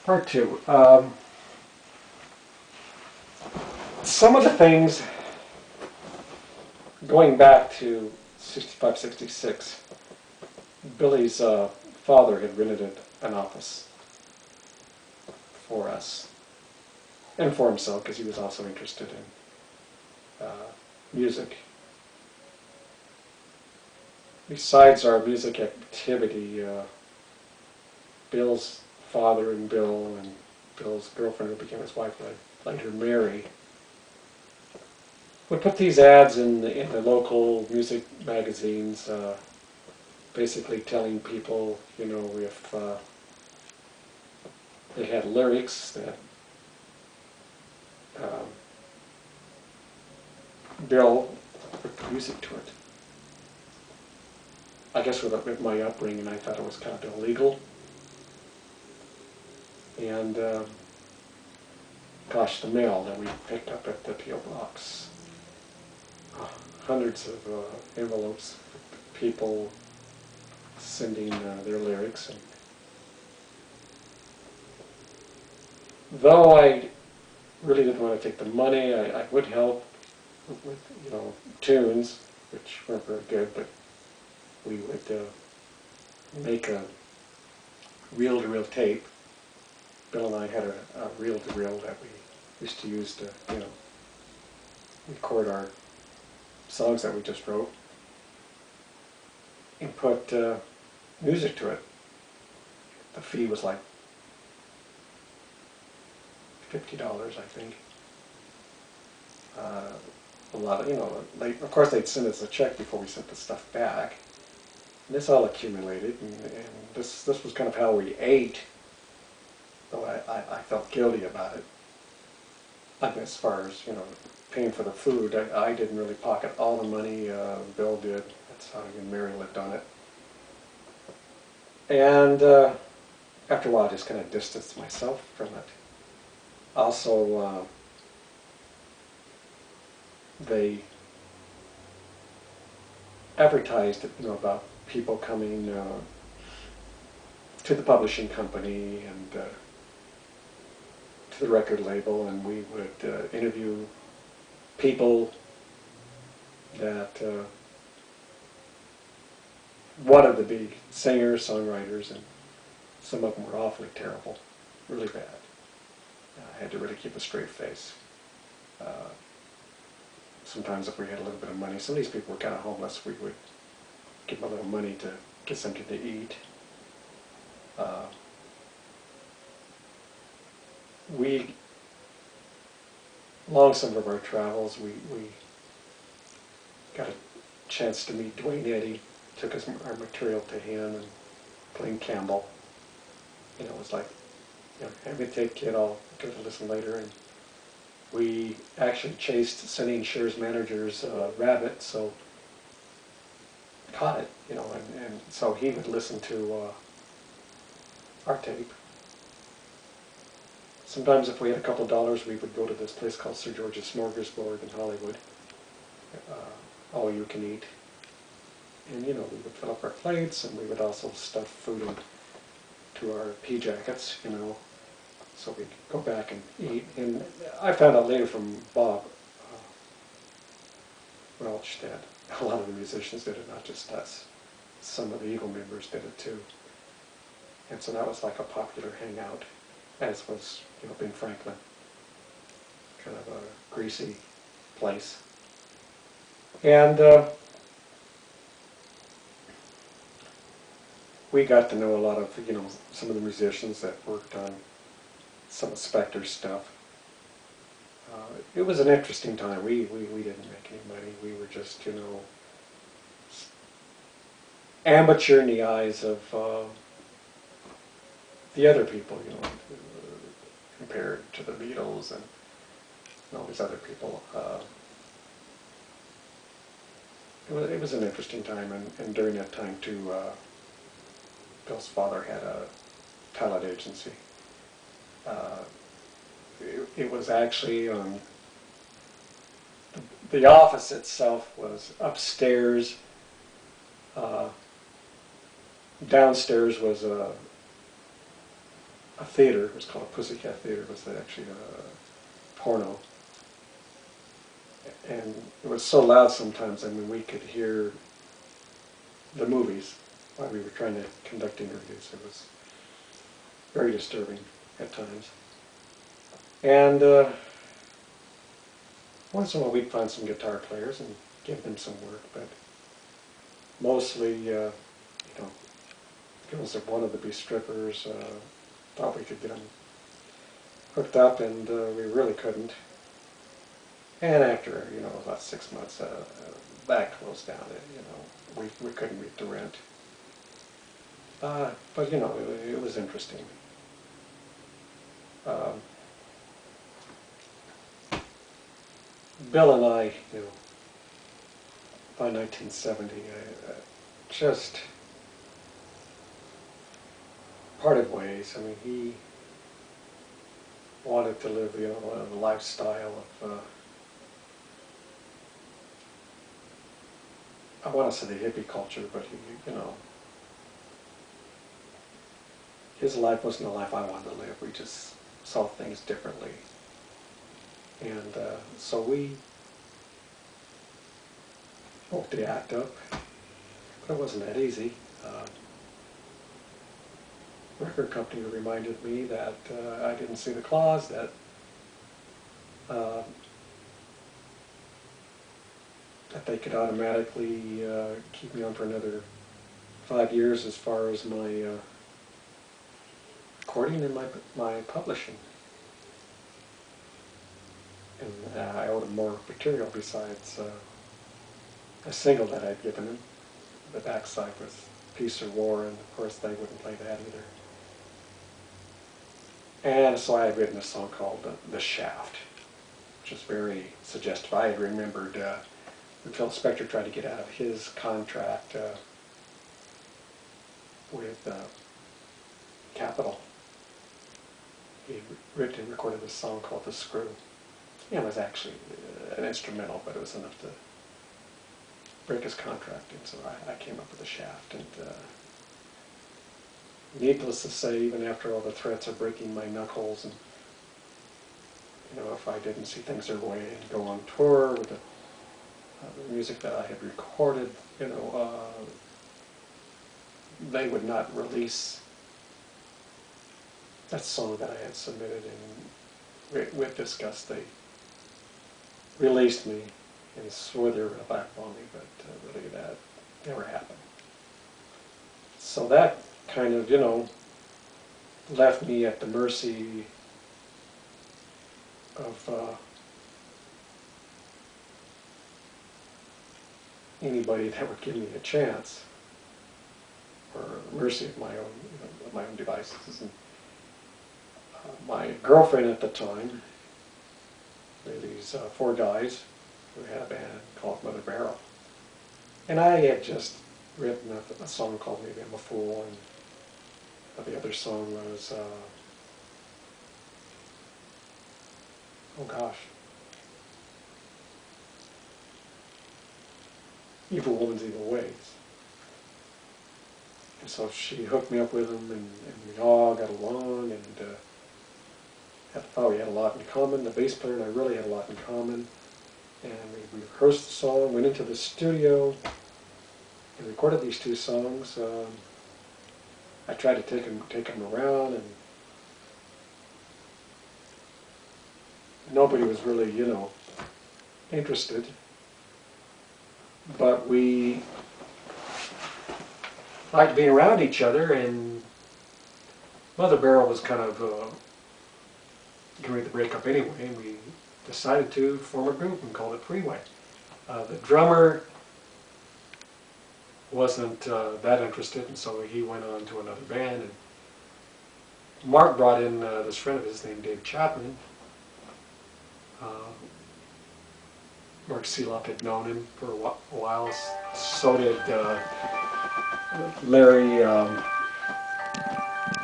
Part two. Some of the things going back to 65, 66, Billy's father had rented an office for us and for himself because he was also interested in music. Besides our music activity, Bill's father and Bill's girlfriend, who became his wife later, Mary, would put these ads in the local music magazines, basically telling people, if they had lyrics that um, Bill would put music to it. I guess with my upbringing, I thought it was kind of illegal. And gosh, the mail that we picked up at the P.O. Box. Hundreds of envelopes, people sending their lyrics. And though I really didn't want to take the money, I would help with tunes, which weren't very good, but we would make a reel-to-reel tape. Bill and I had a reel-to-reel that we used to use to, record our songs that we just wrote and put music to it. The fee was like $50, I think. A lot of, of course they'd send us a check before we sent the stuff back. And this all accumulated, and this was kind of how we ate, though I felt guilty about it. I mean, as far as, paying for the food, I didn't really pocket all the money, Bill did. That's how he and Mary lived on it. And after a while I just kind of distanced myself from it. Also, they advertised, about people coming to the publishing company and to the record label, and we would interview people that wanted to be singers, songwriters, and some of them were awfully terrible, really bad. I had to really keep a straight face. Sometimes if we had a little bit of money, some of these people were kind of homeless, we would give them a little money to get something to eat. Along some of our travels, we got a chance to meet Dwayne Eddy, took our material to him, and Glenn Campbell. It was like, have me take it, I'll go to listen later. And we actually chased Sonny & Cher's manager's rabbit, so caught it, and so he would listen to our tape. Sometimes if we had a couple of dollars, we would go to this place called Sir George's Smorgasbord in Hollywood, all you can eat. And we would fill up our plates, and we would also stuff food into our pea jackets, so we'd go back and eat. And I found out later from Bob Welch that a lot of the musicians did it, not just us. Some of the Eagle members did it too. And so that was like a popular hangout, as was, Ben Franklin. Kind of a greasy place. And we got to know a lot of, some of the musicians that worked on some of Spector's stuff. It was an interesting time. We didn't make any money. We were just, amateur in the eyes of the other people, compared to the Beatles and all these other people. It was an interesting time, and during that time too, Bill's father had a talent agency. It was actually the office itself was upstairs. Downstairs was a theater. It was called a Pussycat Theater. It was actually a porno. And it was so loud sometimes, I mean, we could hear the movies while we were trying to conduct interviews. It was very disturbing at times. And once in a while we'd find some guitar players and give them some work, but mostly, girls that wanted to be strippers thought we could get them hooked up, and we really couldn't. And after, about 6 months, that closed down. We couldn't meet the rent. But, it was interesting. Bill and I, by 1970, just parted ways. I mean, he wanted to live, a lifestyle of, I want to say the hippie culture, but his life wasn't the life I wanted to live. We just saw things differently. And so we woke the act up, but it wasn't that easy. Record company reminded me that I didn't see the clause, that they could automatically keep me on for another 5 years as far as my recording and my publishing. And I owed him more material besides a single that I'd given him. The backside was Peace or War, and of course they wouldn't play that either. And so I had written a song called The Shaft, which is very suggestive. I had remembered when Phil Spector tried to get out of his contract with Capitol. He written and recorded a song called The Screw. It was actually an instrumental, but it was enough to break his contract, and so I came up with The Shaft. And needless to say, even after all the threats of breaking my knuckles, and if I didn't see things their way and go on tour with the music that I had recorded, they would not release that song that I had submitted, and with disgust they released me and swore they were going to blackball me, but really that never happened. So that kind of, left me at the mercy of anybody that would give me a chance, or mercy of my own devices. And my girlfriend at the time, these 4 guys who had a band called Mother Barrel, and I had just written a song called Maybe I'm a Fool, and the other song was, oh gosh, Evil Woman's Evil Ways. And so she hooked me up with them, and we all got along, and I thought we had a lot in common. The bass player and I really had a lot in common. And we rehearsed the song, went into the studio, and recorded these 2 songs. I tried to take them around, and nobody was really, interested. But we liked being around each other, and Mother Barrel was kind of getting ready to break up anyway, and we decided to form a group and called it Freeway. The drummer wasn't that interested, and so he went on to another band. And Mark brought in this friend of his named Dave Chapman. Mark Seeloff had known him for a while. So did Larry